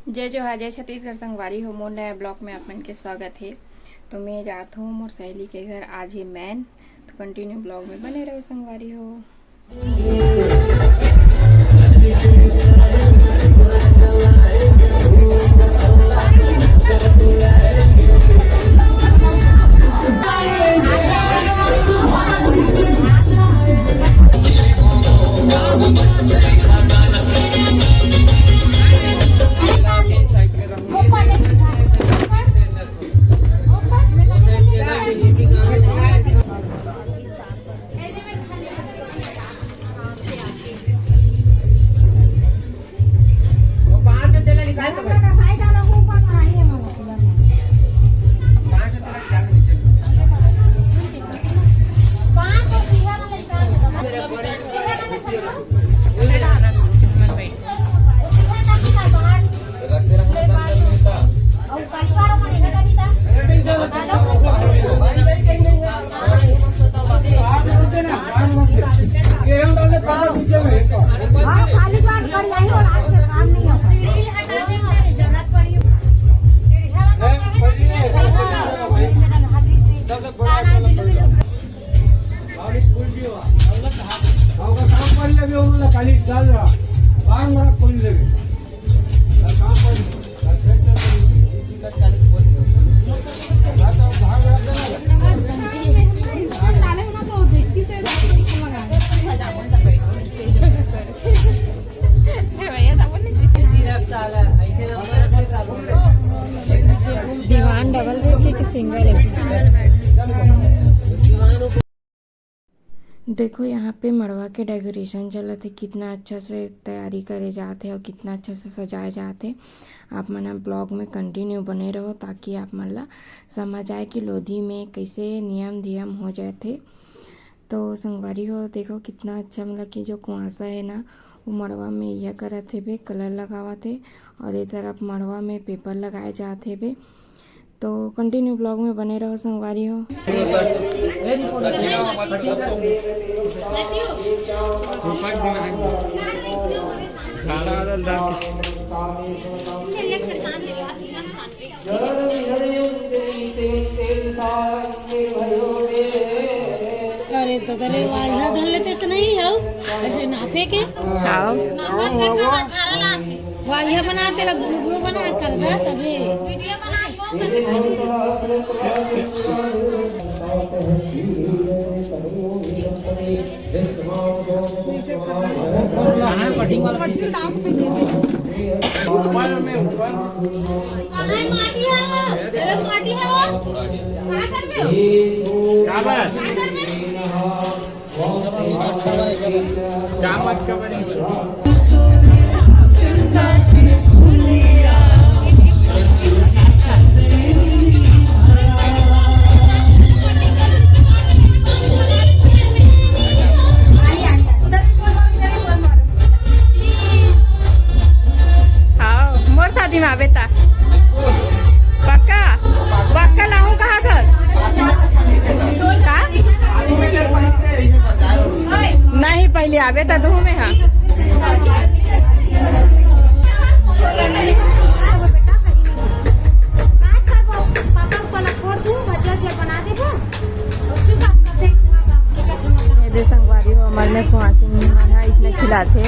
जय जोहार जय छत्तीसगढ़ संगवारी हो। मोर नया ब्लॉग में आप मन के स्वागत है। तो मैं जात हूँ मोर सहेली के घर, आज है मैन। तो कंटिन्यू ब्लॉग में बने रहो संगवारी हो। दीवान डबल बेड के सिंगल है। देखो यहाँ पे मड़वा के डेकोरेशन चलत है, कितना अच्छा से तैयारी करे जाते हैं और कितना अच्छा से सजाए जाते। आप मन ब्लॉग में कंटिन्यू बने रहो ताकि आप मन ला समझ आए कि लोधी में कैसे नियम धियम हो जाते। तो संगवारी हो देखो कितना अच्छा, मतलब कि जो कुआसा है ना वो मड़वा में यह करत है बे, कलर लगावत है और ये तरफ मड़वा में पेपर लगाए जाते बे। तो कंटिन्यू ब्लॉग में बने रहो संगवारी हो। अरे तो तले वाला धर लेते से नहीं हो, ऐसे नापे के आओ वालिया बनाते ला वीडियो बना कर दा तबे वीडियो बना कटिंग वाला पीस टांग पे दे मोबाइल में ऊपर कहां माटी है, माटी है वो कहां कर में हो क्या बात क्या मत करेंगे। शादी में बेटा पक्का पक्का लाऊं कहाँ घर नहीं पहले आवे तो दू में हाँ संगवारी हो हमारे कुआसी इसने खिलाते